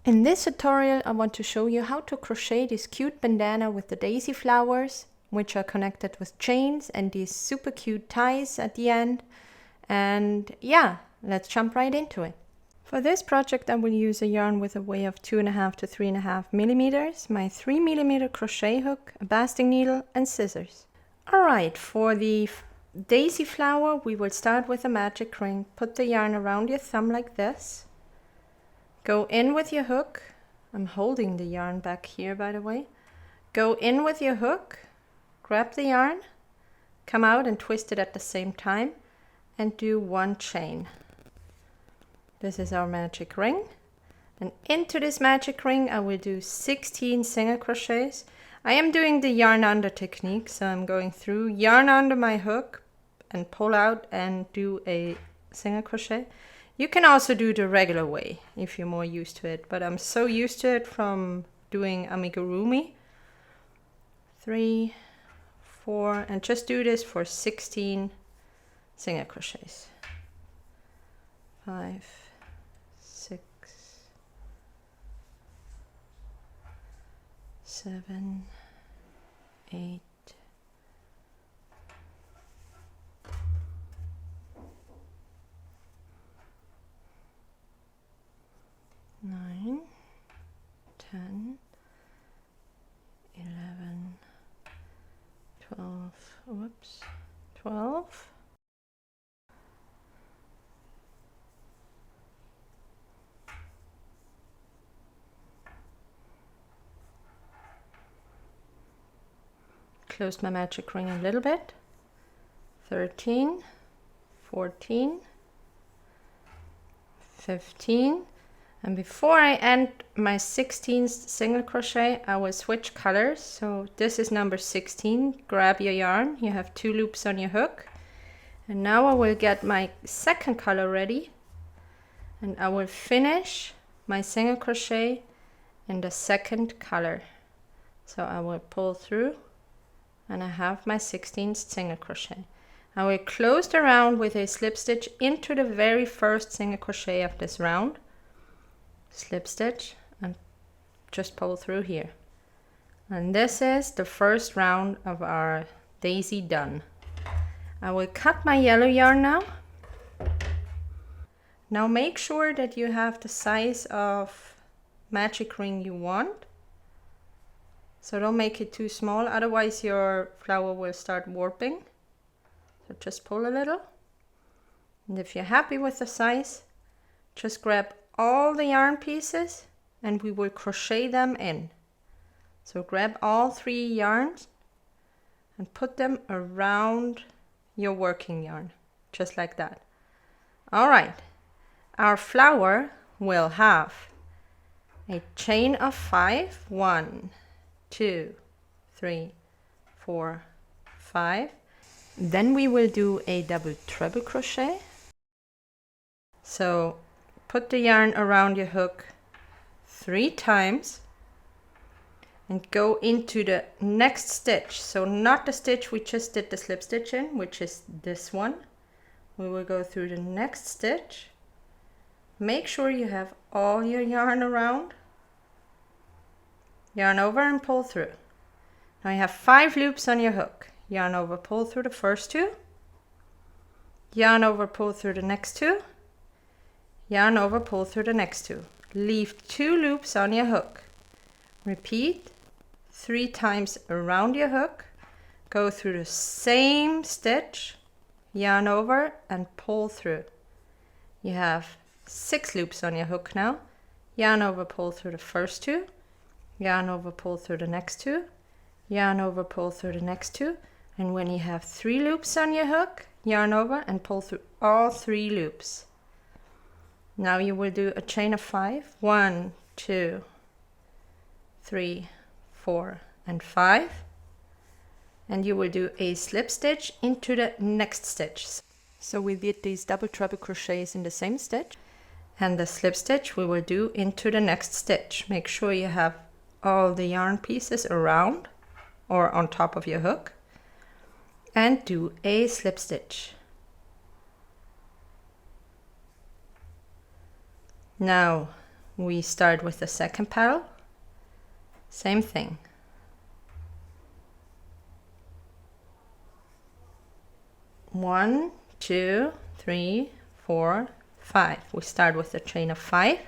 In this tutorial, I want to show you how to crochet this cute bandana with the daisy flowers, which are connected with chains and these super cute ties at the end. And yeah, let's jump right into it. For this project, I will use a yarn with a weight of 2.5 to 3.5 millimeters, my 3 millimeter crochet hook, a basting needle, and scissors. Alright, for the daisy flower, we will start with a magic ring. Put the yarn around your thumb like this. Go in with your hook. I'm holding the yarn back here, by the way. Go in with your hook, grab the yarn, come out and twist it at the same time, and do one chain. This is our magic ring. And into this magic ring, I will do 16 single crochets. I am doing the yarn under technique, so I'm going through, yarn under my hook, and pull out and do a single crochet. You can also do the regular way if you're more used to it, but I'm so used to it from doing amigurumi. 3, 4, and just do this for 16 single crochets. 5, 6, 7, 8, 9, 10, 11, 12, whoops, 12, 'Closed my magic ring a little bit, 13, 14, 15, and before I end my 16th single crochet, I will switch colors. So this is number 16. Grab your yarn. You have 2 loops on your hook. And now I will get my second color ready. And I will finish my single crochet in the second color. So I will pull through and I have my 16th single crochet. I will close the round with a slip stitch into the very first single crochet of this round. Slip stitch and just pull through here. And this is the first round of our daisy done. I will cut my yellow yarn now. Now make sure that you have the size of magic ring you want. So don't make it too small, otherwise your flower will start warping. So just pull a little. And if you're happy with the size, just grab all the yarn pieces and we will crochet them in. So grab all 3 yarns and put them around your working yarn, just like that. All right, our flower will have a chain of 5, 1, 2, 3, 4, 5. Then we will do a double treble crochet. So put the yarn around your hook 3 times and go into the next stitch. So not the stitch we just did the slip stitch in, which is this one. We will go through the next stitch. Make sure you have all your yarn around. Yarn over and pull through. Now you have 5 loops on your hook. Yarn over, pull through the first 2. Yarn over, pull through the next 2. Yarn over, pull through the next 2. Leave 2 loops on your hook. Repeat 3 times around your hook. Go through the same stitch, yarn over and pull through. You have 6 loops on your hook now. Yarn over, pull through the first 2. Yarn over, pull through the next 2. Yarn over, pull through the next 2. And when you have 3 loops on your hook, yarn over and pull through all 3 loops. Now you will do a chain of 5. 1, 2, 3, 4, and 5. And you will do a slip stitch into the next stitch. So we did these double treble crochets in the same stitch. And the slip stitch we will do into the next stitch. Make sure you have all the yarn pieces around or on top of your hook. And do a slip stitch. Now we start with the second petal. Same thing. One, two, three, 4, 5. We start with a chain of 5.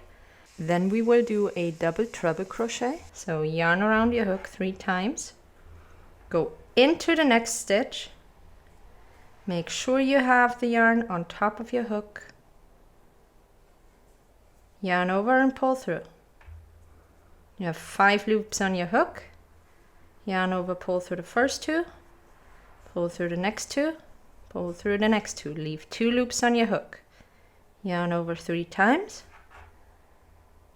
Then we will do a double treble crochet. So yarn around your hook 3 times. Go into the next stitch. Make sure you have the yarn on top of your hook. Yarn over and pull through. You have 5 loops on your hook. Yarn over, pull through the first 2. Pull through the next 2. Pull through the next 2. Leave 2 loops on your hook. Yarn over 3 times.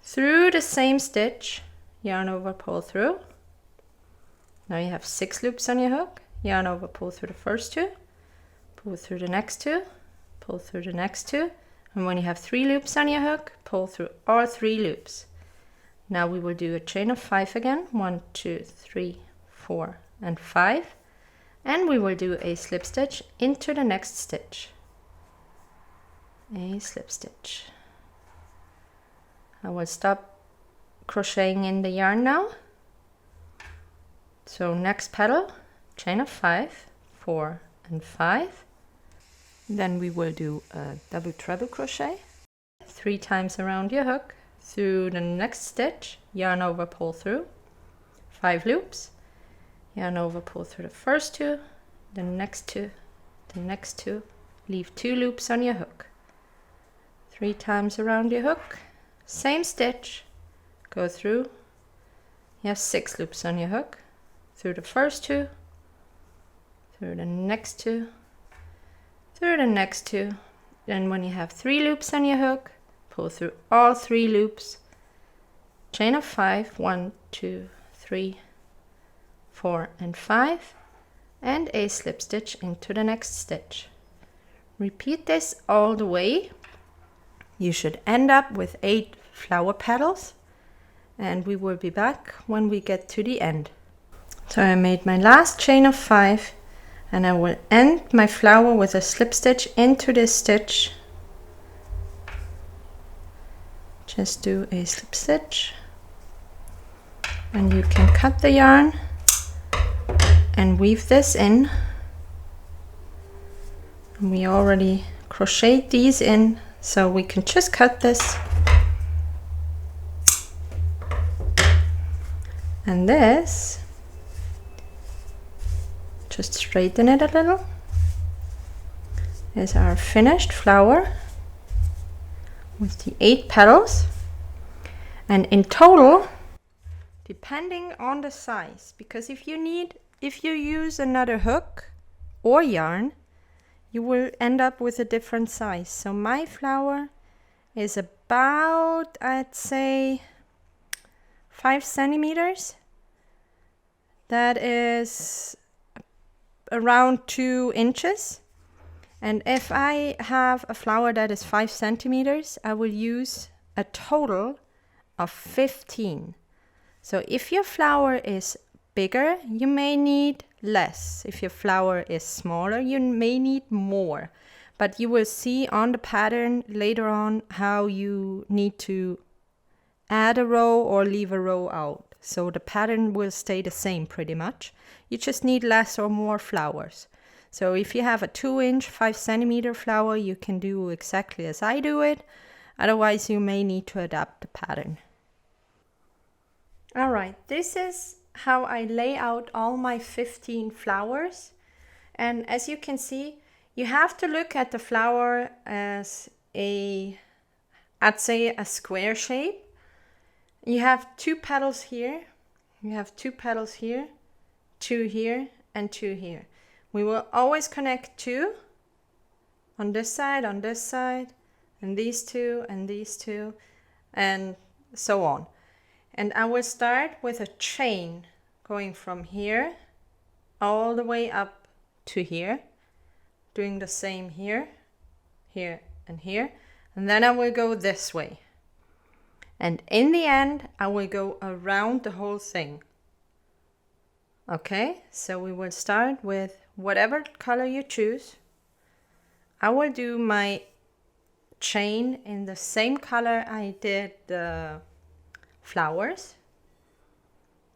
Through the same stitch, yarn over, pull through. Now you have 6 loops on your hook. Yarn over, pull through the first 2. Pull through the next 2. Pull through the next 2. And when you have 3 loops on your hook, pull through all 3 loops. Now we will do a chain of 5 again. 1, 2, 3, 4, and 5. And we will do a slip stitch into the next stitch. A slip stitch. I will stop crocheting in the yarn now. So next petal, chain of 5, 4, and 5. Then we will do a double treble crochet 3 times around your hook. Through the next stitch, yarn over, pull through, 5 loops. Yarn over, pull through the first 2, the next 2, the next 2. Leave 2 loops on your hook. 3 times around your hook, same stitch, go through. You have 6 loops on your hook. Through the first 2, through the next 2, through the next 2. Then when you have 3 loops on your hook, pull through all 3 loops. Chain of 5, 1, 2, 3, 4, and 5. And a slip stitch into the next stitch. Repeat this all the way. You should end up with 8 flower petals, and we will be back when we get to the end. So I made my last chain of 5, and I will end my flower with a slip stitch into this stitch. Just do a slip stitch, and you can cut the yarn and weave this in. And we already crocheted these in, so we can just cut this. And this, just straighten it a little, is our finished flower with the 8 petals. And in total, depending on the size, because if you use another hook or yarn, you will end up with a different size. So my flower is about, I'd say, 5 centimeters. That is around 2 inches. And if I have a flower that is 5 centimeters, I will use a total of 15. So if your flower is bigger, you may need less. If your flower is smaller, you may need more. But you will see on the pattern later on how you need to add a row or leave a row out. So the pattern will stay the same pretty much. You just need less or more flowers. So if you have a 2-inch, 5 centimeter flower, you can do exactly as I do it. Otherwise, you may need to adapt the pattern. All right, this is how I lay out all my 15 flowers. And as you can see, you have to look at the flower as I'd say a square shape. You have 2 petals here, you have 2 petals here, 2 here, and 2 here. We will always connect 2 on this side, and these 2, and these 2, and so on. And I will start with a chain going from here all the way up to here, doing the same here, here, and here. And then I will go this way. And in the end, I will go around the whole thing. Okay, so we will start with whatever color you choose. I will do my chain in the same color I did the flowers.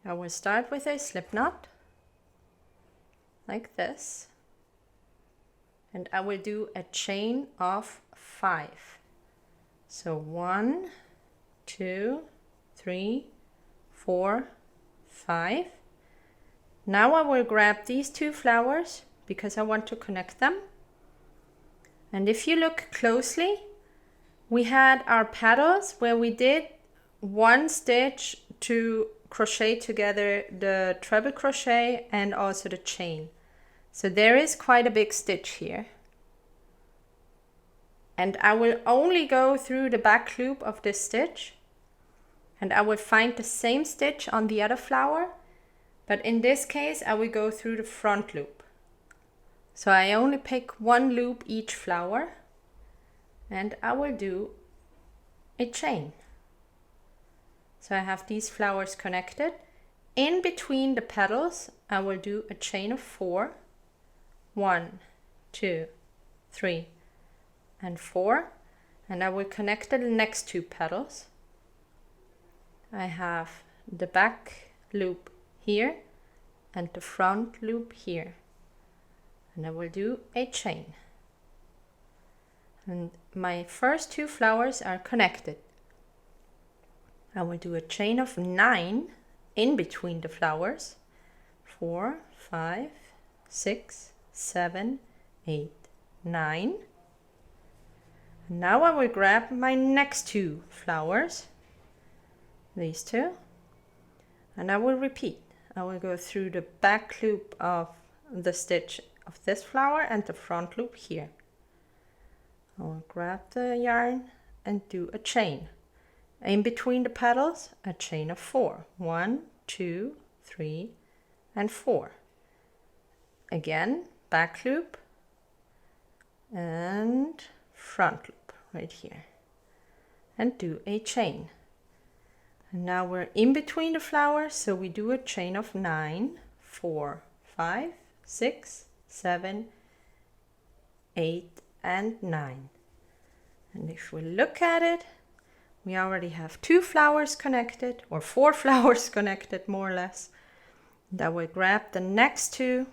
I will start with a slip knot like this, and I will do a chain of 5. So 1, 2, 3, 4, 5. Now I will grab these 2 flowers because I want to connect them. And if you look closely, we had our petals where we did 1 stitch to crochet together the treble crochet and also the chain. So there is quite a big stitch here. And I will only go through the back loop of this stitch, and I will find the same stitch on the other flower, but in this case I will go through the front loop. So I only pick 1 loop each flower, and I will do a chain. So I have these flowers connected. In between the petals, I will do a chain of 4. 1, 2, 3, and 4. And I will connect the next 2 petals. I have the back loop here and the front loop here. And I will do a chain. And my first 2 flowers are connected. I will do a chain of 9 in between the flowers. 4, 5, 6, 7, 8, 9. And now I will grab my next 2 flowers, these 2, and I will repeat. I will go through the back loop of the stitch of this flower and the front loop here. I will grab the yarn and do a chain. In between the petals, a chain of 4. 1, 2, 3, and 4. Again, back loop and front loop right here. And do a chain. And now we're in between the flowers, so we do a chain of 9, 4, 5, 6, 7, 8, and 9. And if we look at it, we already have 2 flowers connected, or 4 flowers connected more or less. And I will grab the next 2.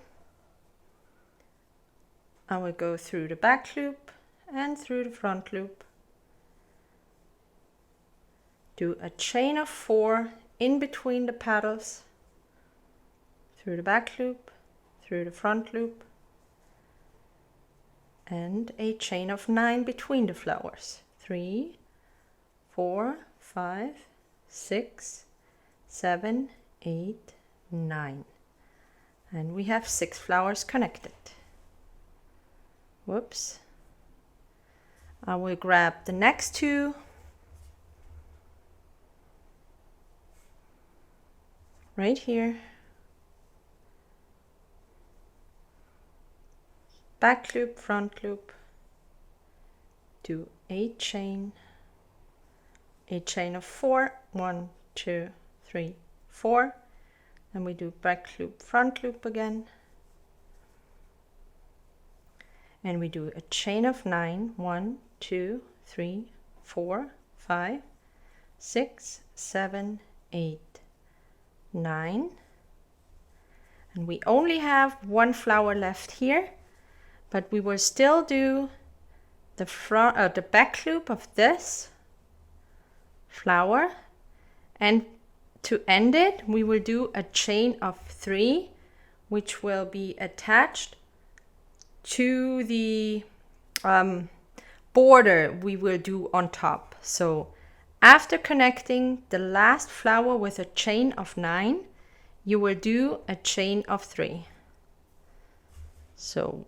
I will go through the back loop and through the front loop. Do a chain of 4 in between the petals, through the back loop, through the front loop, and a chain of 9 between the flowers. 3, 4, 5, 6, 7, 8, 9. And we have 6 flowers connected. Whoops. I will grab the next 2. Right here. Back loop, front loop. Do a chain of 4. 1, 2, 3, 4. Then we do back loop, front loop again. And we do a chain of 9. 1, 2, 3, 4, 5, 6, 7, 8, 9. And we only have 1 flower left here, but we will still do the back loop of this flower, and to end it we will do a chain of 3, which will be attached to the border we will do on top. So after connecting the last flower with a chain of 9, you will do a chain of 3. So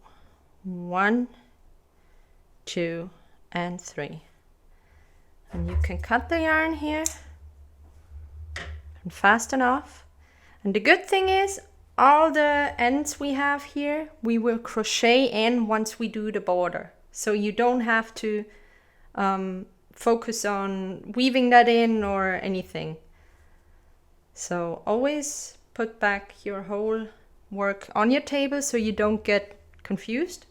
1, 2, and 3. And you can cut the yarn here and fasten off. And the good thing is, all the ends we have here, we will crochet in once we do the border. So you don't have to focus on weaving that in or anything. So always put back your whole work on your table so you don't get confused.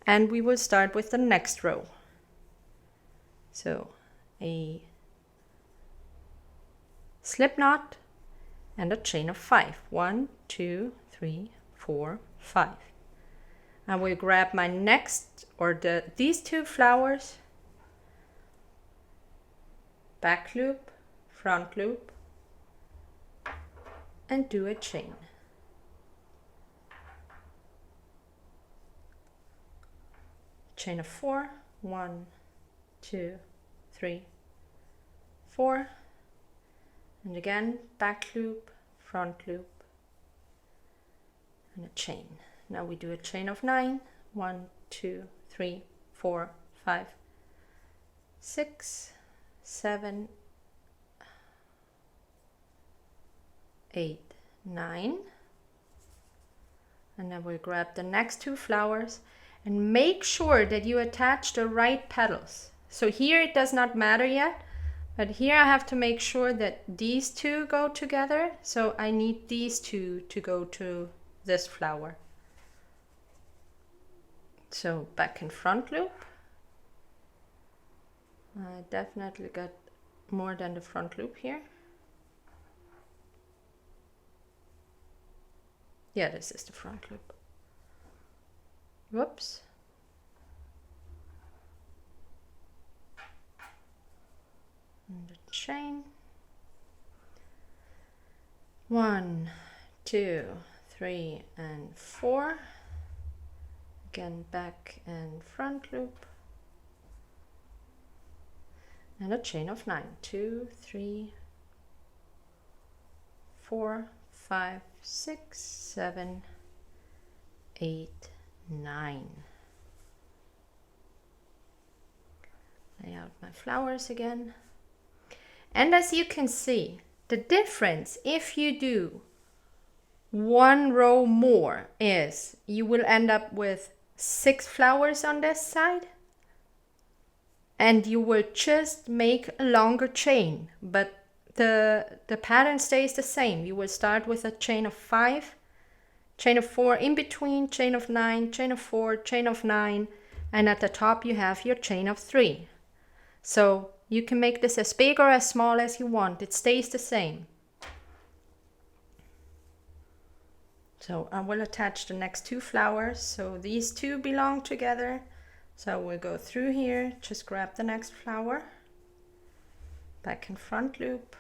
And we will start with the next row. So a slip knot and a chain of 5. 1, 2, 3, 4, 5. I will grab my next, or these 2 flowers, back loop, front loop, and do a chain. Chain of 4, 1, 2, 3, 4, and again back loop, front loop, and a chain. Now we do a chain of 9. 1, 2, 3, 4, 5, 6, 7, 8, 9. And then we'll grab the next 2 flowers and make sure that you attach the right petals. So here it does not matter yet, but here I have to make sure that these 2 go together. So I need these 2 to go to this flower. So back and front loop. I definitely got more than the front loop here. Yeah, this is the front loop. Whoops. And the chain. 1, 2, 3, and 4. Again, back and front loop. And a chain of 9. 2, 3, 4, 5, 6, 7, 8, 9. Lay out my flowers again. And as you can see, the difference if you do 1 row more is you will end up with 6 flowers on this side, and you will just make a longer chain, but the pattern stays the same. You will start with a chain of 5, chain of 4 in between, chain of 9, chain of 4, chain of 9, and at the top you have your chain of 3. So you can make this as big or as small as you want. It stays the same. So I will attach the next 2 flowers. So these 2 belong together. So we'll go through here, just grab the next flower, back and front loop,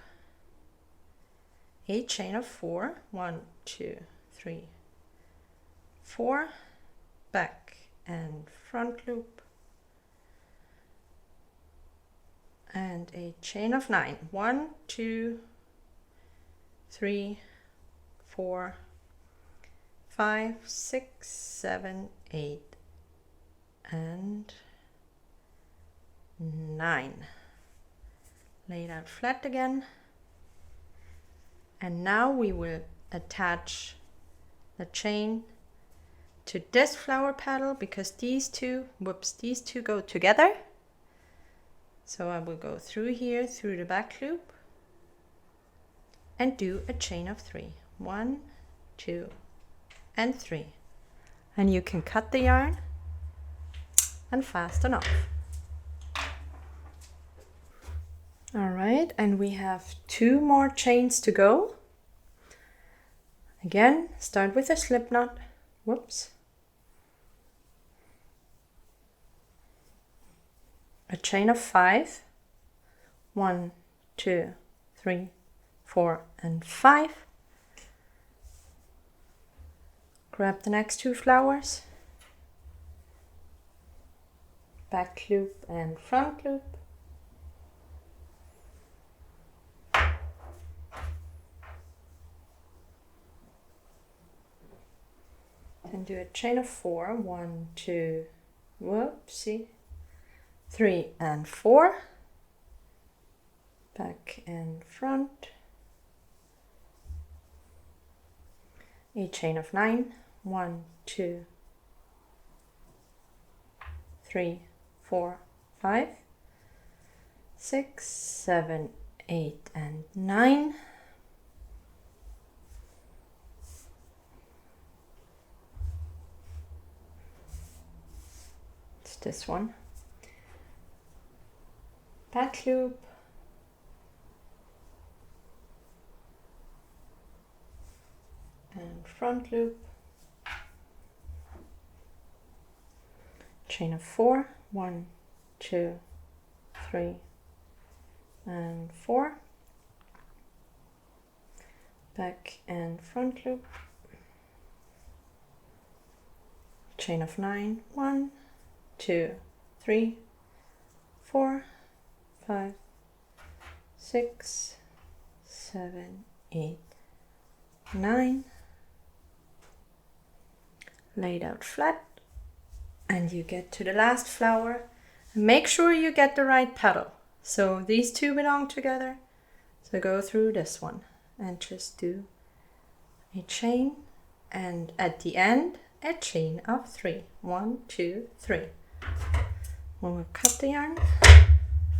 a chain of 4, 1, 2, 3, 4, back and front loop, and a chain of 9, 1, 2, 3, 4, 5, 6, 7, 8, and 9. Lay it out flat again, and now we will attach the chain to this flower petal because these 2 go together. So I will go through here, through the back loop, and do a chain of 3. 1, 2, and 3. And you can cut the yarn and fasten off. All right, and we have 2 more chains to go. Again, start with a slip knot. Whoops. A chain of 5. 1, 2, 3, 4, and 5. Grab the next 2 flowers. Back loop and front loop. And do a chain of 4. 1, 2, whoopsie, 3 and 4. Back and front. A chain of 9. 1, 2, 3, 4, 5, 6, 7, 8, and 9. It's this one. back loop, and front loop, chain of 4, 1, 2, 3, and 4, back and front loop, chain of 9, 1, 2, 3, 4, 5, 6, 7, 8, 9, laid out flat, and you get to the last flower. Make sure you get the right petal. So these two belong together, so go through this one and just do a chain, and at the end a chain of 3. 1, 2, 3. We'll cut the yarn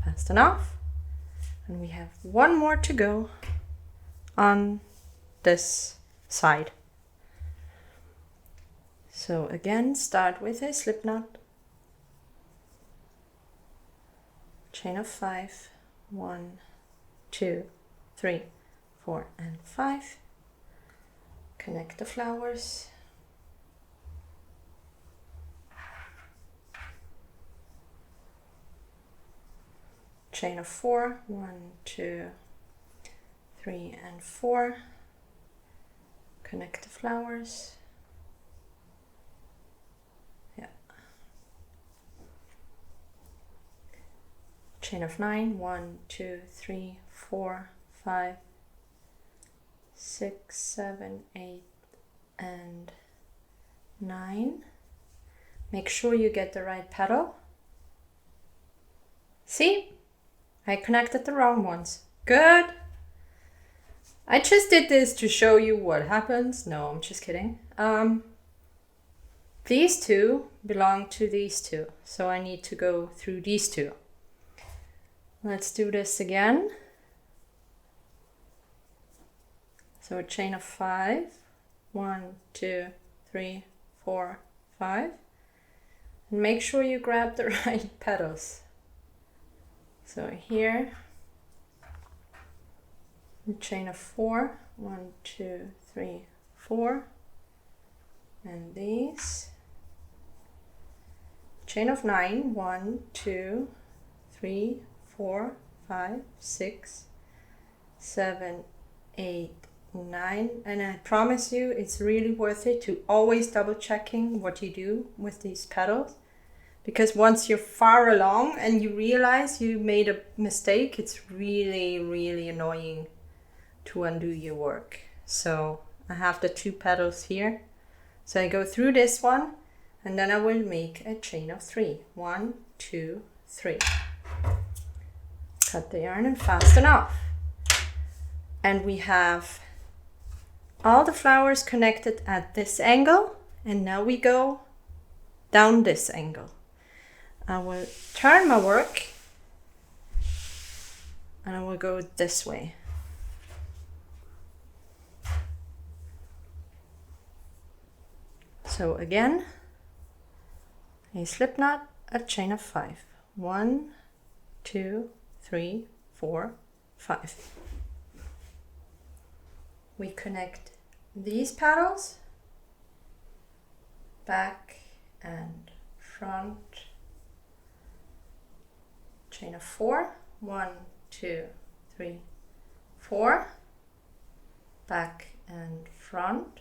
fast enough, and we have one more to go on this side. So again, start with a slip knot, chain of 5, 1, 2, 3, 4, and 5. Connect the flowers, chain of 4, 1, 2, 3, and 4. Connect the flowers. Yeah. Chain of 9, 1, 2, 3, 4, 5, 6, 7, 8, and 9. Make sure you get the right petal. See? I connected the wrong ones. Good. I just did this to show you what happens. No, I'm just kidding. These two belong to these two, so I need to go through these two. Let's do this again. So a chain of 5, 1, 2, 3, 4, 5. And make sure you grab the right petals. So here, chain of 4, 1, 2, 3, 4, and these, chain of 9, 1, 2, 3, 4, 5, 6, 7, 8, 9, and I promise you it's really worth it to always double checking what you do with these petals, because once you're far along and you realize you made a mistake, it's really annoying to undo your work. So I have the 2 petals here, so I go through this one, and then I will make a chain of 3. 1, 2, 3. Cut the yarn and fasten off, and we have all the flowers connected at this angle, and now we go down this angle. I will turn my work and I will go this way. So again, a slip knot, a chain of 5. 1, 2, 3, 4, 5. We connect these petals, back and front, chain of 4, 1, 2, 3, 4, back and front.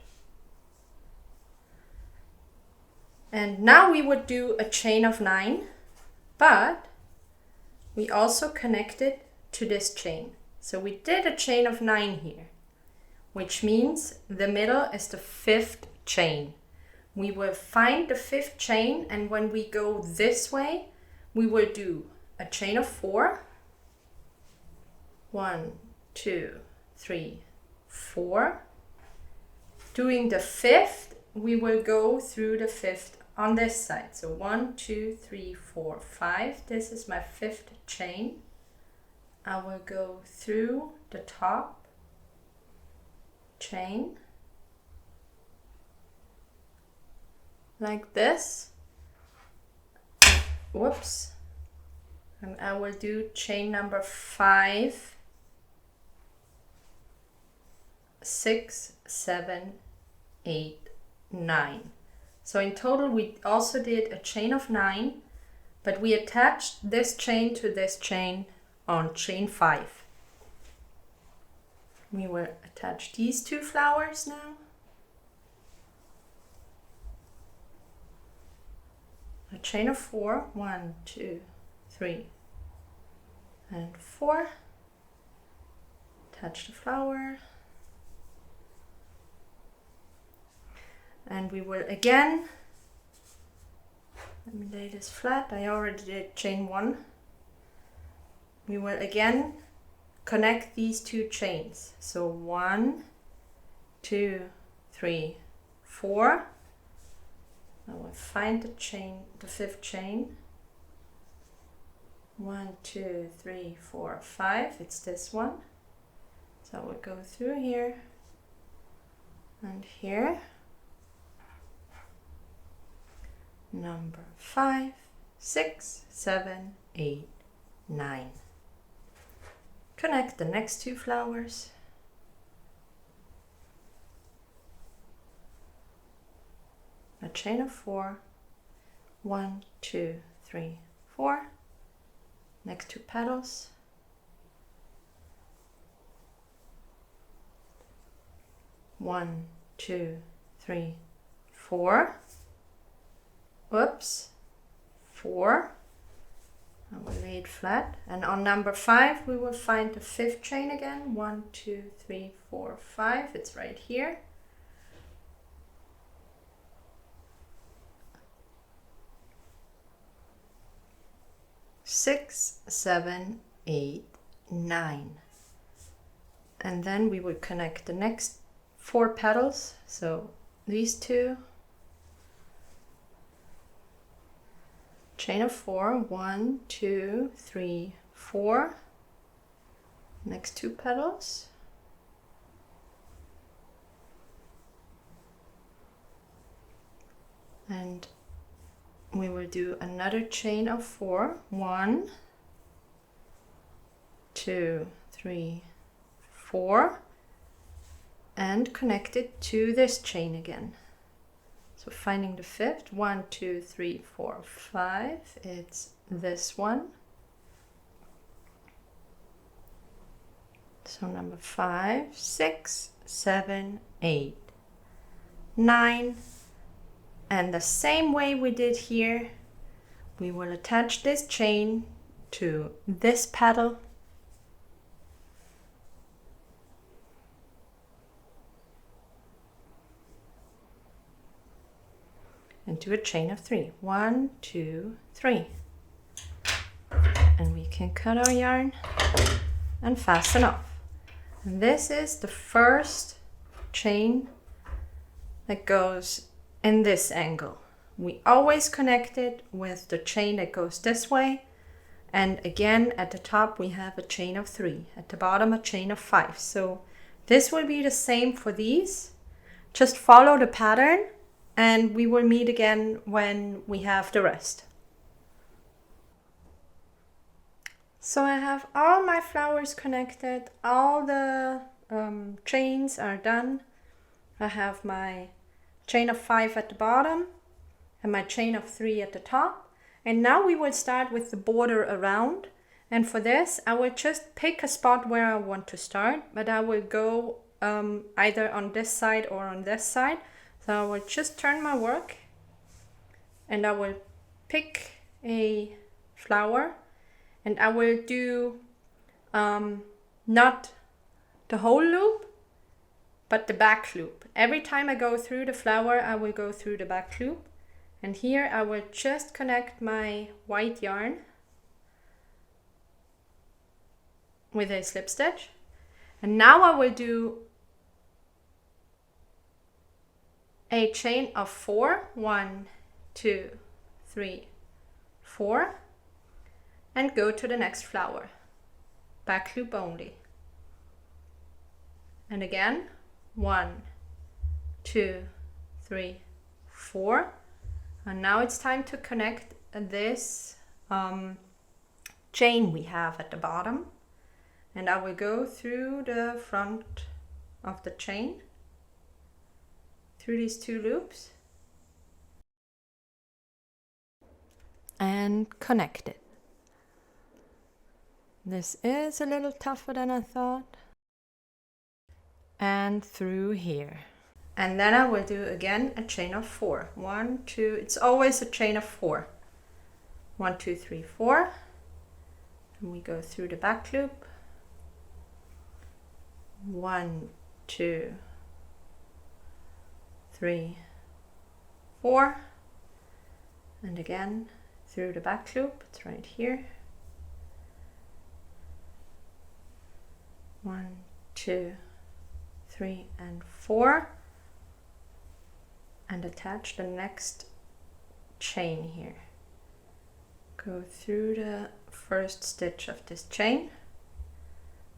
And now we would do a chain of 9, but we also connected to this chain. So we did a chain of 9 here, which means the middle is the 5th chain. We will find the 5th chain, and when we go this way, we will do a chain of 4, 1, 2, 3, 4. Doing the 5th, we will go through the 5th on this side. So 1, 2, 3, 4, 5. This is my 5th chain. I will go through the top chain like this. Whoops. And I will do chain number 5, 6, 7, 8, 9. So in total we also did a chain of 9, but we attached this chain to this chain on chain 5. We will attach these 2 flowers now. A chain of 4, 1, 2, 3, and 4. Attach the flower. And we will again, let me lay this flat, I already did chain 1. We will again connect these 2 chains. So 1, 2, 3, 4. I will find the chain, the 5th chain. 1, 2, 3, 4, 5. It's this one. So I will go through here and here. Number 5, 6, 7, 8, 9. Connect the next 2 flowers. A chain of 4, 1, 2, 3, 4. Next 2 petals. One, 2, 3, 4. Whoops, 4. I will lay it flat, and on number 5 we will find the 5th chain again. 1, 2, 3, 4, 5. It's right here. Six, 7, 8, 9. And then we will connect the next 4 petals. So these 2. Chain of 4, 1, 2, 3, 4. Next 2 petals. And we will do another chain of 4. 1, 2, 3, 4. And connect it to this chain again. So finding the 5th, 1, 2, 3, 4, 5, it's this one. So number 5, 6, 7, 8, 9. And the same way we did here, we will attach this chain to this petal. And do a chain of 3. 1, 2, 3. And we can cut our yarn and fasten off. And this is the first chain that goes in this angle. We always connect it with the chain that goes this way. And again, at the top we have a chain of 3. At the bottom a chain of 5. So this will be the same for these. Just follow the pattern. And we will meet again when we have the rest. So I have all my flowers connected, all the chains are done. I have my chain of 5 at the bottom and my chain of 3 at the top. And now we will start with the border around. And for this, I will just pick a spot where I want to start, but I will go either on this side or on this side. So I will just turn my work and I will pick a flower and I will do not the whole loop, but the back loop. Every time I go through the flower, I will go through the back loop. And here I will just connect my white yarn with a slip stitch. And now I will do a chain of 4, 1, 2, 3, 4, and go to the next flower, back loop only. And again, 1, 2, 3, 4. And now it's time to connect this chain we have at the bottom, and I will go through the front of the chain, through these 2 loops, and connect it. This is a little tougher than I thought. And through here. And then I will do again a chain of 4. 1, 2, it's always a chain of 4. 1, 2, 3, 4. And we go through the back loop. 1, 2, 3, 4. And again through the back loop, it's right here. 1, 2, 3, and 4. And attach the next chain here. Go through the first stitch of this chain.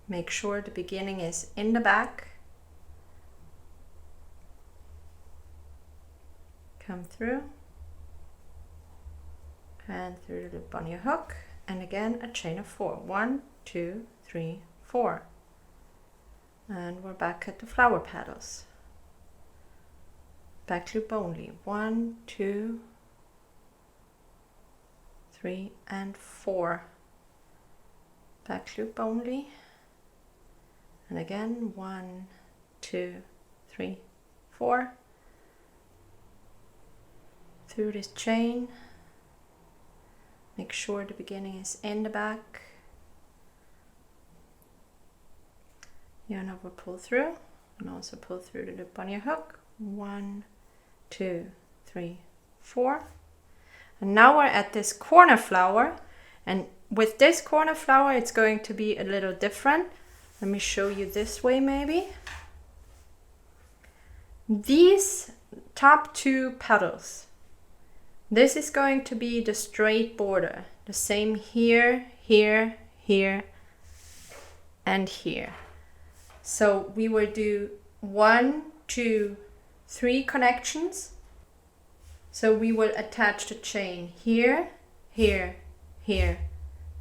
Make sure the beginning is in the back. Come through and through the loop on your hook, and again a chain of 4. 1, 2, 3, 4. And we're back at the flower petals. Back loop only. 1, 2, 3, and 4. Back loop only. And again 1, 2, 3, 4. Through this chain. Make sure the beginning is in the back. Yarn over, pull through, and also pull through the loop on your hook. 1, 2, 3, 4. And now we're at this corner flower, and with this corner flower it's going to be a little different. Let me show you this way maybe. These top 2 petals, this is going to be the straight border, the same here, here, here, and here. So we will do 1, 2, 3 connections. So we will attach the chain here, here, here,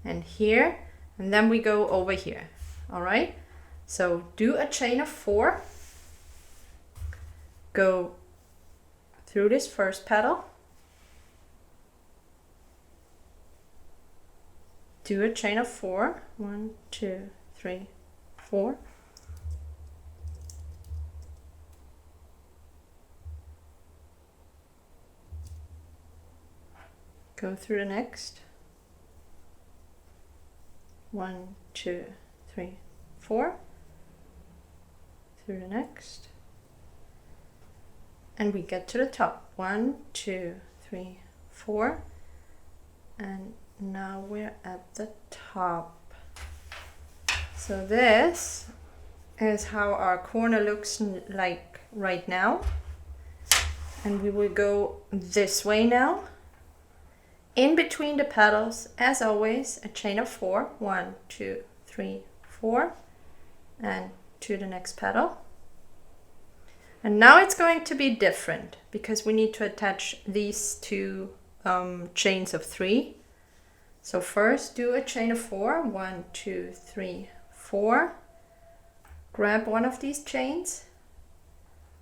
and here, and then we go over here. All right, so do a chain of 4. Go through this first petal. Do a chain of 4. 1, 2, 3, 4. Go through the next. 1, 2, 3, 4. Through the next. And we get to the top. 1, 2, 3, 4. And now we're at the top. So this is how our corner looks like right now. And we will go this way now. In between the petals, as always, a chain of 4. 1, 2, 3, 4. And to the next petal. And now it's going to be different because we need to attach these 2 chains of 3. So first do a chain of 4. 1, 2, 3, 4. Grab one of these chains.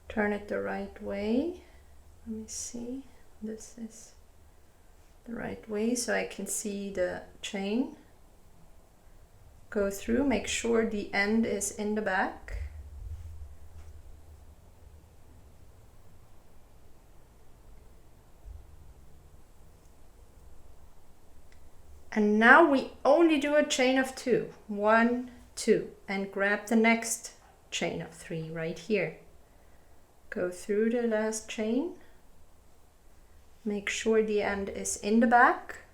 Turn it the right way. Let me see. This is the right way so I can see the chain. Go through, make sure the end is in the back. And now we only do a chain of 2. 1, 2, and grab the next chain of 3 right here. Go through the last chain. Make sure the end is in the back.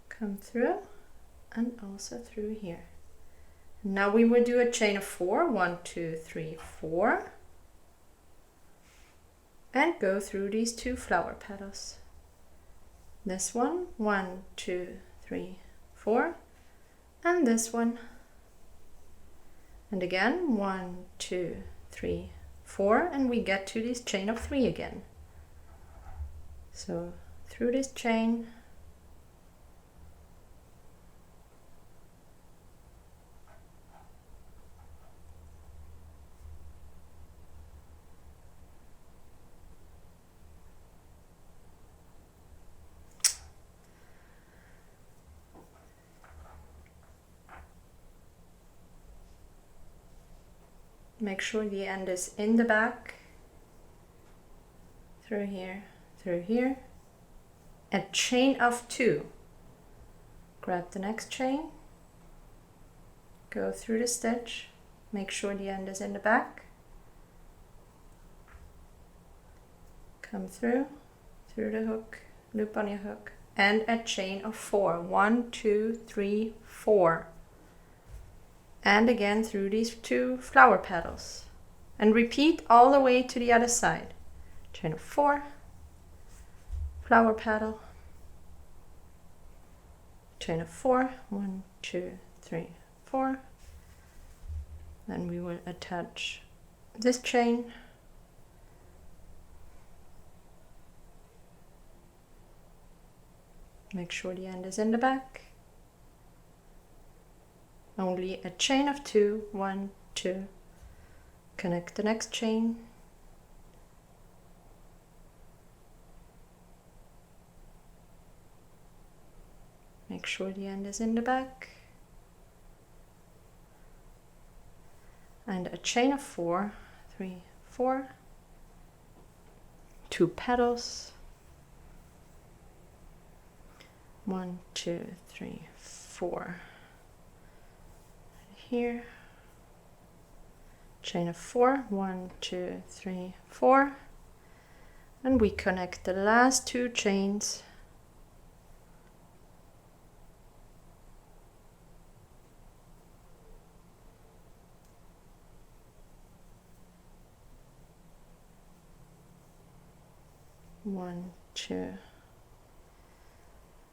Come through and also through here. Now we will do a chain of 4. 1, 2, 3, 4. And go through these 2 flower petals. This one, 1, 2, 3, 4, and this one. And again, 1, 2, 3, 4, and we get to this chain of 3 again. So through this chain, Make sure the end is in the back, through here, a chain of 2. Grab the next chain, go through the stitch, make sure the end is in the back, come through the hook, loop on your hook, and a chain of 4. 1, 2, 3, 4. And again through these 2 flower petals. And repeat all the way to the other side. Chain of 4, flower petal, chain of 4, 1, 2, 3, 4. Then we will attach this chain. Make sure the end is in the back. Only a chain of 2, 1, 2. Connect the next chain. Make sure the end is in the back. And a chain of 4, 3, 4. 2 petals. 1, 2, 3, 4. Here. Chain of 4, 1, 2, 3, 4. And we connect the last 2 chains. One, 2,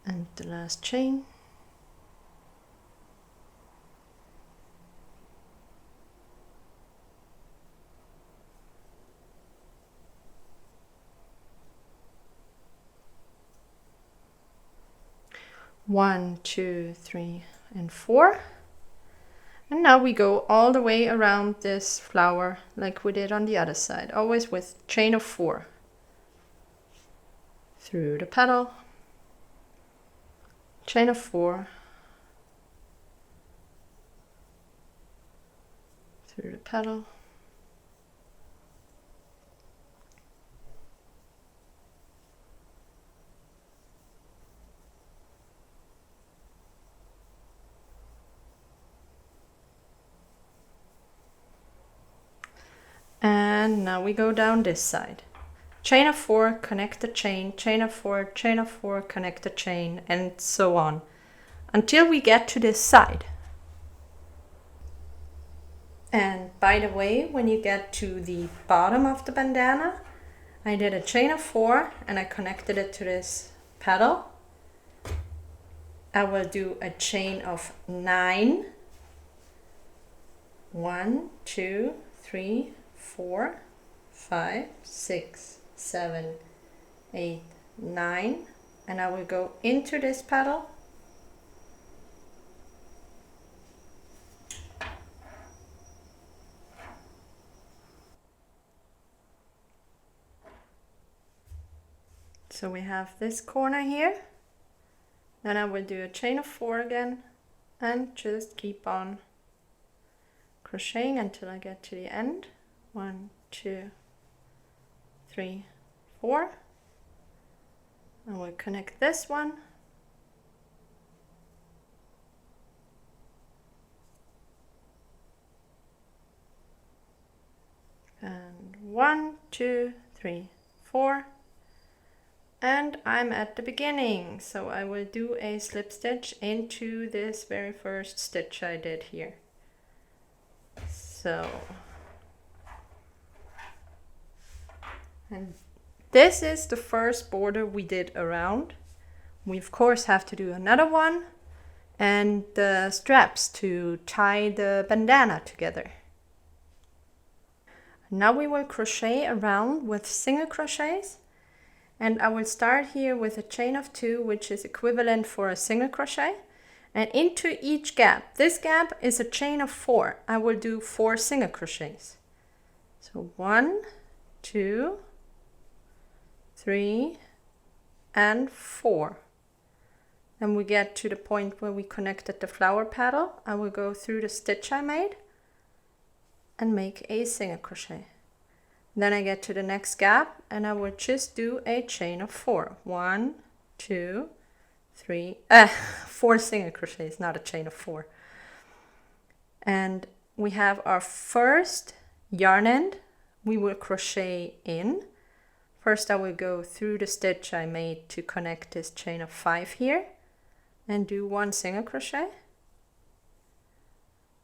and the last chain. One, 2, 3, and 4. And now we go all the way around this flower like we did on the other side, always with chain of 4. Through the petal, chain of 4, through the petal, and now we go down this side. Chain of 4, connect the chain, chain of 4, chain of 4, connect the chain, and so on, until we get to this side. And by the way, when you get to the bottom of the bandana, I did a chain of 4 and I connected it to this petal. I will do a chain of 9. 1, 2, 3, 4, 5, 6, 7, 8, 9, and I will go into this petal so we have this corner here. Then I will do a chain of 4 again and just keep on crocheting until I get to the end. 1, 2, 3, 4. I will connect this one. And 1, 2, 3, 4. And I'm at the beginning, so I will do a slip stitch into this very first stitch I did here. So, and this is the first border we did around. We of course have to do another one and the straps to tie the bandana together. Now we will crochet around with single crochets, and I will start here with a chain of 2, which is equivalent for a single crochet, and into each gap. This gap is a chain of 4. I will do 4 single crochets. So 1, 2, 3, and 4. Then we get to the point where we connected the flower petal. I will go through the stitch I made and make a single crochet. Then I get to the next gap and I will just do a chain of 4. 1, 2, 3, 4 single crochets, not a chain of 4. And we have our first yarn end. We will crochet in. First I will go through the stitch I made to connect this chain of 5 here and do 1 single crochet.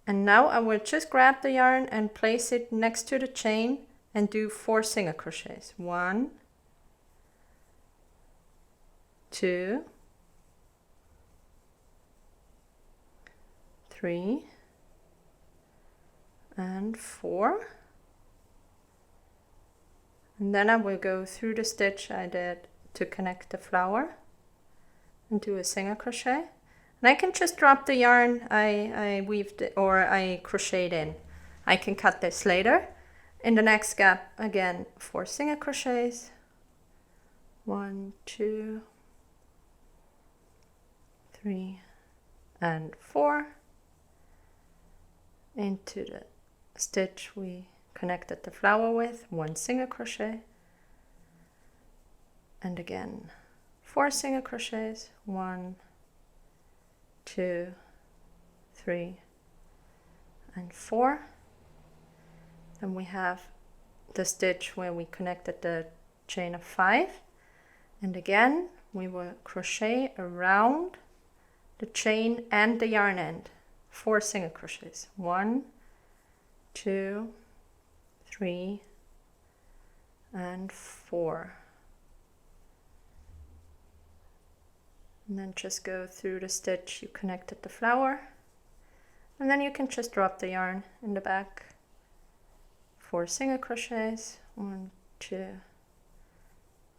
And now I will just grab the yarn and place it next to the chain and do 4 single crochets. 1, 2, 3, and 4. And then I will go through the stitch I did to connect the flower and do a single crochet. And I can just drop the yarn I weaved or I crocheted in. I can cut this later. In the next gap, again, 4 single crochets. 1, 2, 3, and 4. Into the stitch we connected the flower with, 1 single crochet. And again, 4 single crochets. 1, 2, 3, and 4. Then we have the stitch where we connected the chain of 5. And again, we will crochet around the chain and the yarn end. 4 single crochets. 1, 2, 3, and 4. And then just go through the stitch you connected the flower. And then you can just drop the yarn in the back. 4 single crochets. 1, 2,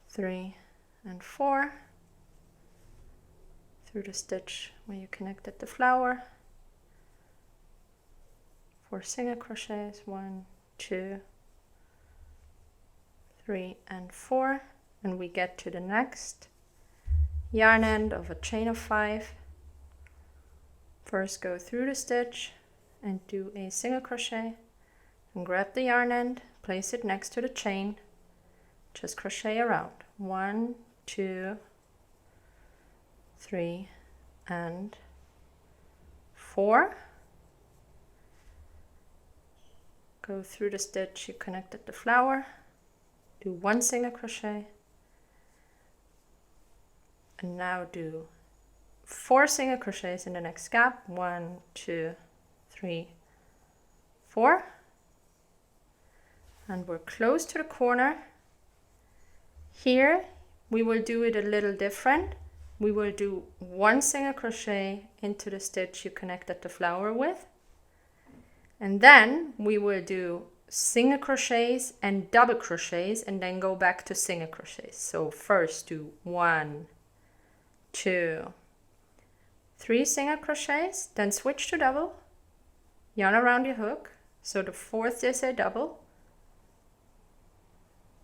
3, and 4. Through the stitch where you connected the flower. 4 single crochets. 1, 2, 3, and 4. And we get to the next yarn end of a chain of 5. First go through the stitch and do a single crochet and grab the yarn end, place it next to the chain, just crochet around. 1, 2, 3, and 4. Go through the stitch you connected the flower, do 1 single crochet, and now do 4 single crochets in the next gap. 1, 2, 3, 4. And we're close to the corner. Here we will do it a little different. We will do 1 single crochet into the stitch you connected the flower with. And then we will do single crochets and double crochets and then go back to single crochets. So first do 1, 2, 3 single crochets, then switch to double, yarn around your hook. So the 4th is a double.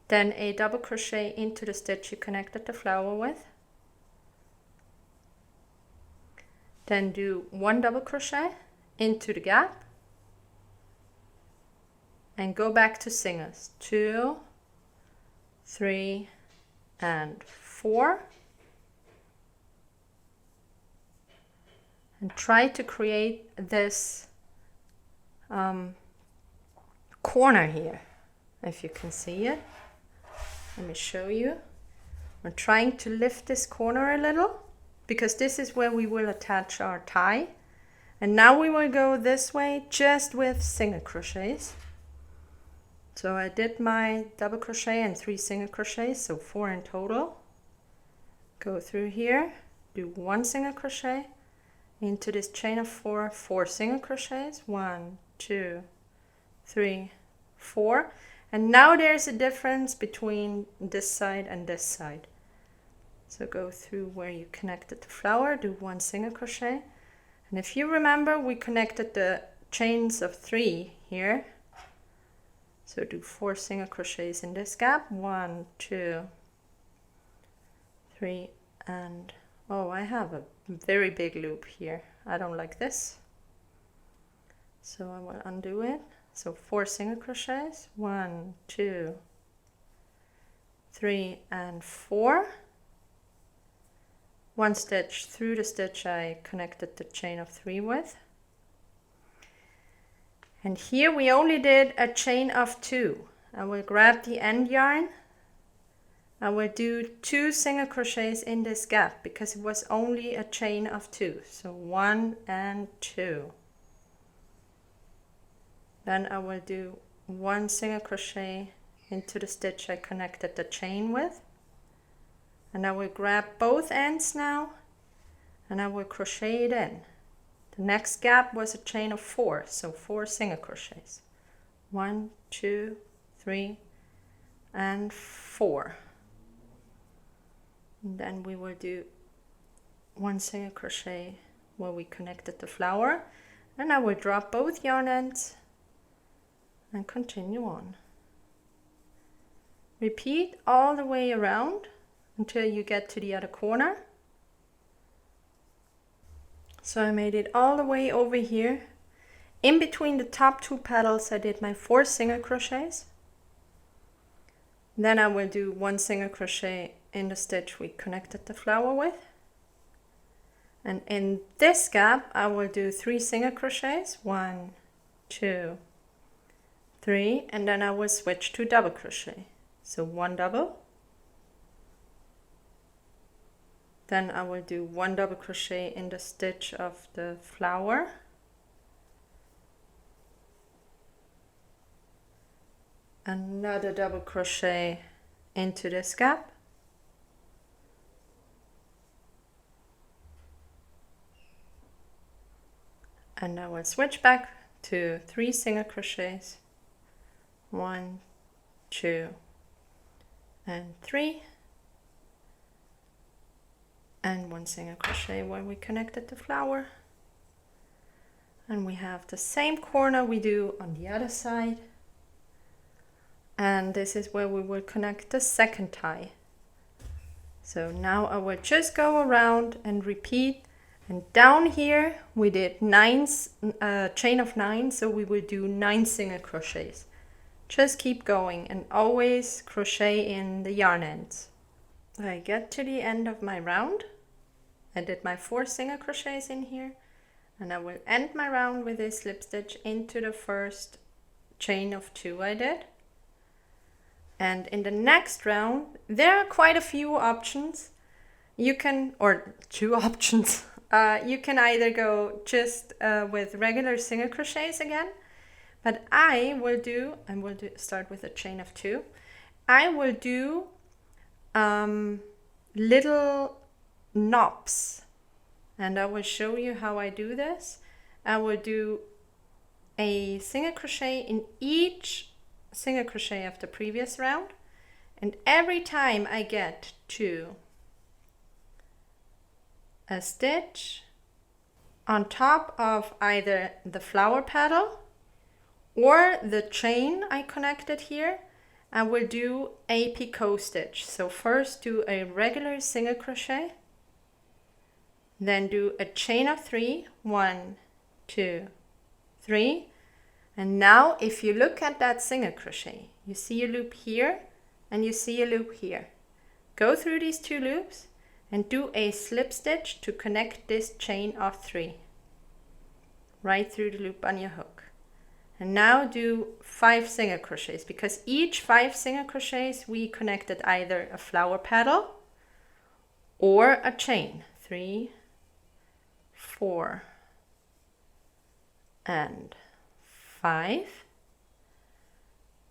Then a double crochet into the stitch you connected the flower with. Then do 1 double crochet into the gap and go back to singles. 2, 3, and 4. And try to create this corner here, if you can see it. Let me show you. We're trying to lift this corner a little because this is where we will attach our tie. And now we will go this way just with single crochets. So I did my double crochet and 3 single crochets, so 4 in total. Go through here, do 1 single crochet into this chain of 4, 4 single crochets. 1, 2, 3, 4. And now there's a difference between this side and this side. So go through where you connected the flower, do 1 single crochet. And if you remember, we connected the chains of 3 here. So do 4 single crochets in this gap. 1, 2, 3, and oh, I have a very big loop here. I don't like this. So I will undo it. so 4 single crochets, 1, 2, 3 and 4. 1 stitch through the stitch I connected the chain of 3 with. And here we only did a chain of 2. I will grab the end yarn. I will do 2 single crochets in this gap because it was only a chain of 2. So 1 and 2. Then I will do 1 single crochet into the stitch I connected the chain with. And I will grab both ends now and I will crochet it in. The next gap was a chain of 4, so 4 single crochets. 1, 2, 3 and 4. And then we will do 1 single crochet where we connected the flower, and I will drop both yarn ends and continue on. Repeat all the way around until you get to the other corner. So I made it all the way over here. In between the top 2 petals I did my 4 single crochets. Then I will do 1 single crochet in the stitch we connected the flower with. And in this gap I will do 3 single crochets, 1, 2, 3, and then I will switch to double crochet. So 1 double. Then I will do 1 double crochet in the stitch of the flower. Another double crochet into this gap. And I will switch back to 3 single crochets. 1, 2, and 3. And 1 single crochet where we connected the flower. And we have the same corner we do on the other side. And this is where we will connect the second tie. So now I will just go around and repeat. And down here we did chain of 9, so we will do 9 single crochets. Just keep going and always crochet in the yarn ends. I get to the end of my round. I did my 4 single crochets in here, and I will end my round with a slip stitch into the first chain of 2 I did. And in the next round there are quite a few options. You can, or 2 options. You can either go just with regular single crochets again, but I will start with a chain of 2. I will do little knobs, and I will show you how I do this. I will do a single crochet in each single crochet of the previous round, and every time I get to a stitch on top of either the flower petal or the chain I connected here, I will do a picot stitch. So first do a regular single crochet, then do a chain of 3, 1, 2, 3, and now if you look at that single crochet, you see a loop here and you see a loop here. Go through these 2 loops and do a slip stitch to connect this chain of 3 right through the loop on your hook. And now do 5 single crochets, because each 5 single crochets we connected either a flower petal or a chain. 3, 4 and 5.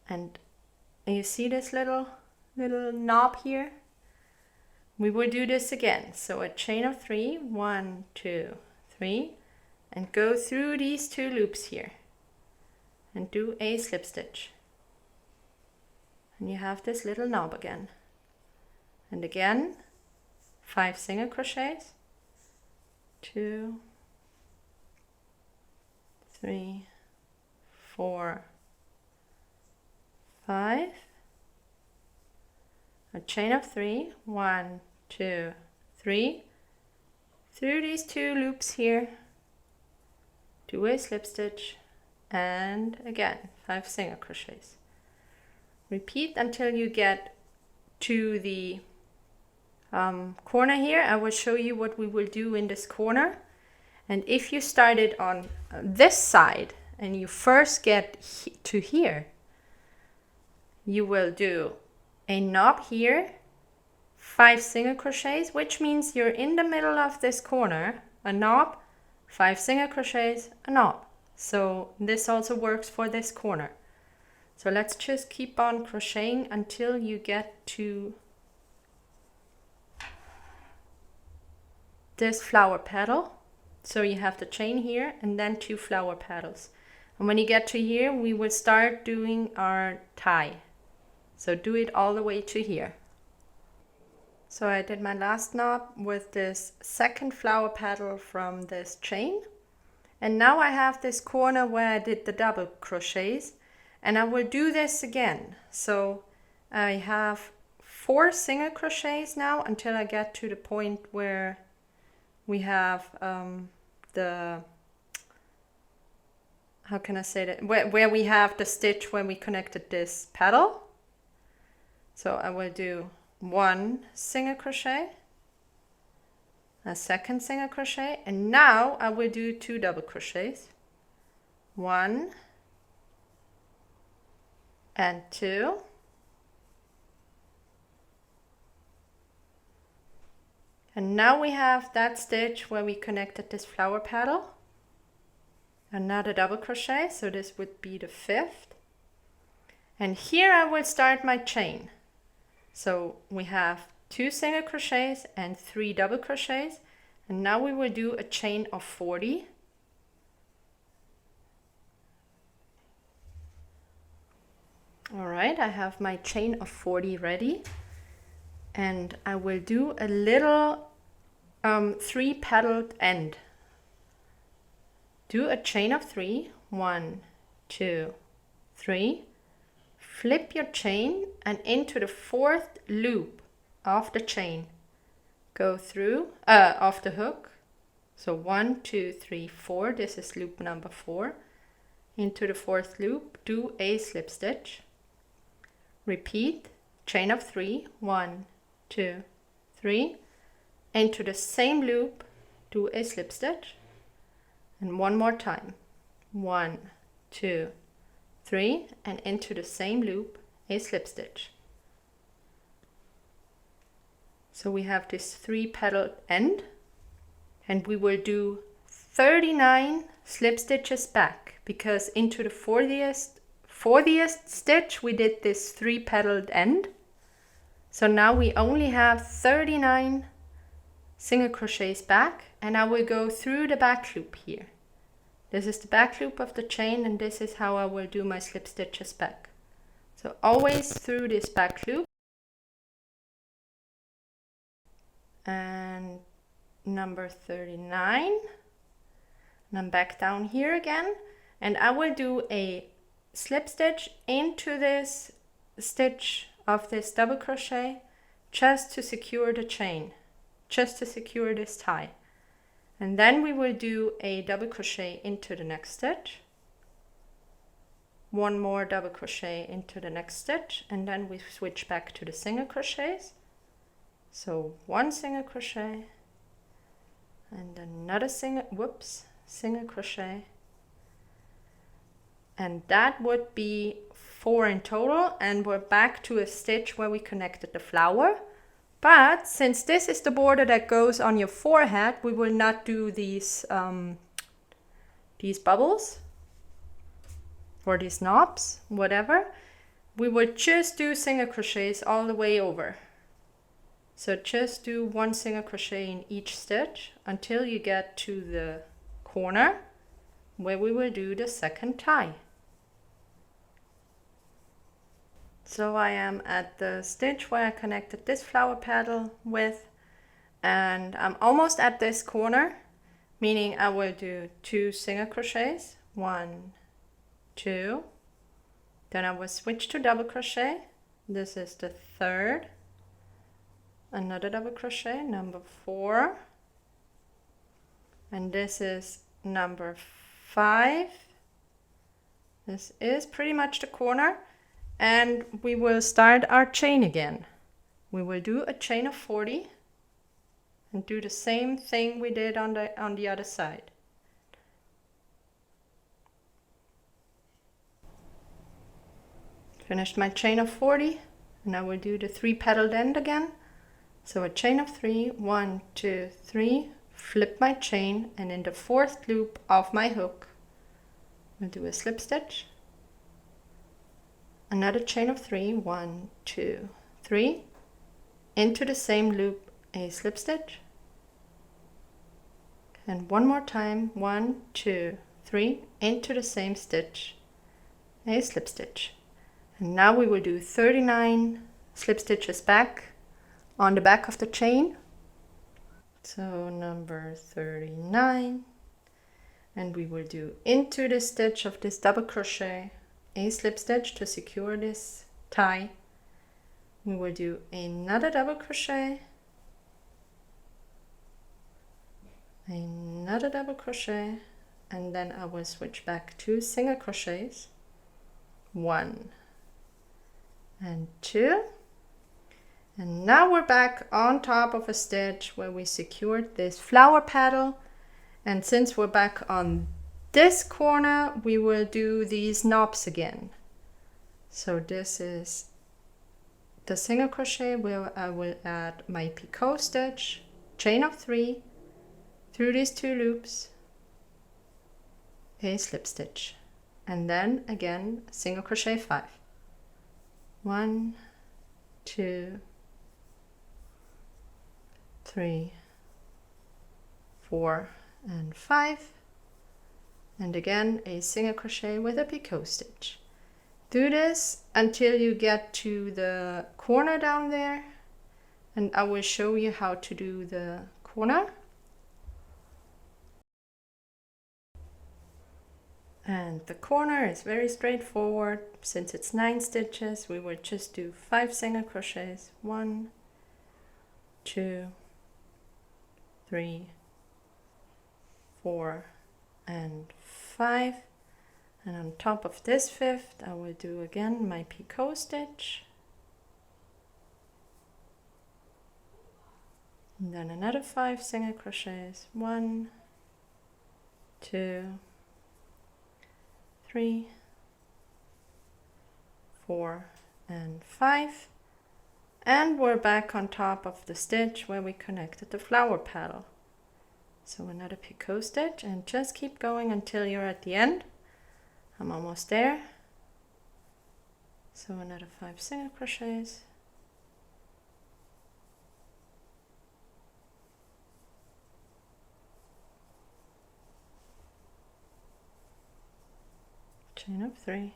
And you see this little knob here? We will do this again. So a chain of 3, 1, 2, 3, and go through these 2 loops here and do a slip stitch. And you have this little knob again. And again, 5 single crochets. 2, 3, 4, 5. A chain of 3, 1, 2, 3, through these 2 loops here, do a slip stitch and again 5 single crochets. Repeat until you get to the corner here. I will show you what we will do in this corner. And if you started on this side and you first get to here, you will do a knob here, 5 single crochets, which means you're in the middle of this corner, a knob, 5 single crochets, a knob. So this also works for this corner. So let's just keep on crocheting until you get to this flower petal. So you have the chain here and then 2 flower petals. And when you get to here, we will start doing our tie. So do it all the way to here. So I did my last knob with this second flower petal from this chain. And now I have this corner where I did the double crochets, and I will do this again. So I have 4 single crochets now until I get to the point where we have how can I say that, where we have the stitch when we connected this petal. So I will do 1 single crochet, a second single crochet, and now I will do 2 double crochets, 1 and 2, and now we have that stitch where we connected this flower petal, another double crochet, so this would be the 5th, and here I will start my chain. So we have 2 single crochets and 3 double crochets, and now we will do a chain of 40. All right, I have my chain of 40 ready, and I will do a little 3 petaled end. Do a chain of 3, 1, 2, 3. Flip your chain and into the 4th loop of the chain. Go through of the hook. So 1, 2, 3, 4. This is loop number 4. Into the 4th loop, do a slip stitch. Repeat, chain of 3, 1, 2, 3. Into the same loop, do a slip stitch. And one more time. 1, 2, 3, and into the same loop, a slip stitch. So we have this 3 petaled end, and we will do 39 slip stitches back, because into the 40th stitch we did this 3 petaled end. So now we only have 39 single crochets back, and I will go through the back loop here. This is the back loop of the chain, and this is how I will do my slip stitches back. So always through this back loop. And number 39. And I'm back down here again, and I will do a slip stitch into this stitch of this double crochet just to secure the chain, just to secure this tie. And then we will do a double crochet into the next stitch, 1 more double crochet into the next stitch, and then we switch back to the single crochets. So 1 single crochet and another single crochet, and that would be 4 in total, and we're back to a stitch where we connected the flower. But since this is the border that goes on your forehead, we will not do these bubbles or these knobs, whatever. We will just do single crochets all the way over. So just do 1 single crochet in each stitch until you get to the corner where we will do the second tie. So I am at the stitch where I connected this flower petal with, and I'm almost at this corner, meaning I will do 2 single crochets, 1, 2, then I will switch to double crochet. This is the 3rd, another double crochet, number 4, and this is number 5, This is pretty much the corner, and we will start our chain again. We will do a chain of 40 and do the same thing we did on the other side. Finished my chain of 40, and I will do the 3 petaled end again. So a chain of 3, 1, 2, 3, flip my chain, and in the 4th loop of my hook we'll do a slip stitch, another chain of 3, 1, 2, 3, into the same loop a slip stitch, and one more time, 1, 2, 3, into the same stitch a slip stitch. And now we will do 39 slip stitches back on the back of the chain. So number 39, and we will do into the stitch of this double crochet a slip stitch to secure this tie. We will do another double crochet, another double crochet, and then I will switch back to single crochets, 1 and 2. And now we're back on top of a stitch where we secured this flower petal, and since we're back on this corner we will do these knobs again. So this is the single crochet where I will add my picot stitch, chain of 3 through these 2 loops, a slip stitch, and then again single crochet 5, 1, 2, 3, 4, and 5, and again a single crochet with a picot stitch. Do this until you get to the corner down there, and I will show you how to do the corner. And the corner is very straightforward. Since it's 9 stitches, we will just do 5 single crochets, 1, 2, 3, 4, and 5. And on top of this 5th, I will do again my picot stitch, and then another 5 single crochets, 1, 2, 3, 4, and 5. And we're back on top of the stitch where we connected the flower petal. So another picot stitch, and just keep going until you're at the end. I'm almost there. So another 5 single crochets, chain of 3,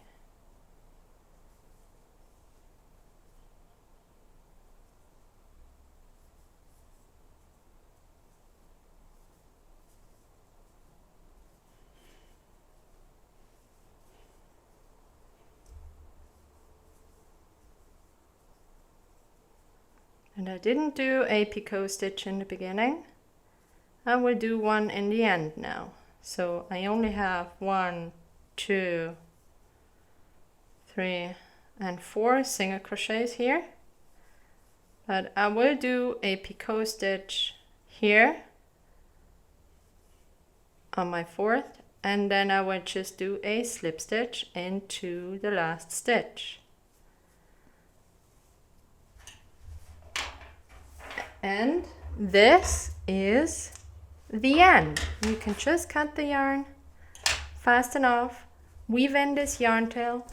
and I didn't do a picot stitch in the beginning. I will do one in the end now. So I only have 1, 2, 3, and 4 single crochets here, but I will do a picot stitch here on my 4th, and then I will just do a slip stitch into the last stitch. And this is the end. You can just cut the yarn fast enough, weave in this yarn tail,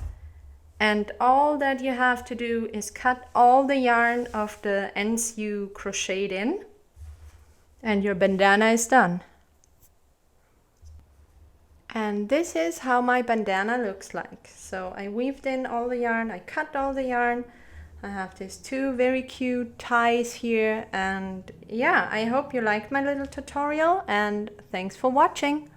and all that you have to do is cut all the yarn of the ends you crocheted in, and your bandana is done. And this is how my bandana looks like. So I weaved in all the yarn, I cut all the yarn, I have these 2 very cute ties here, and yeah, I hope you liked my little tutorial, and thanks for watching.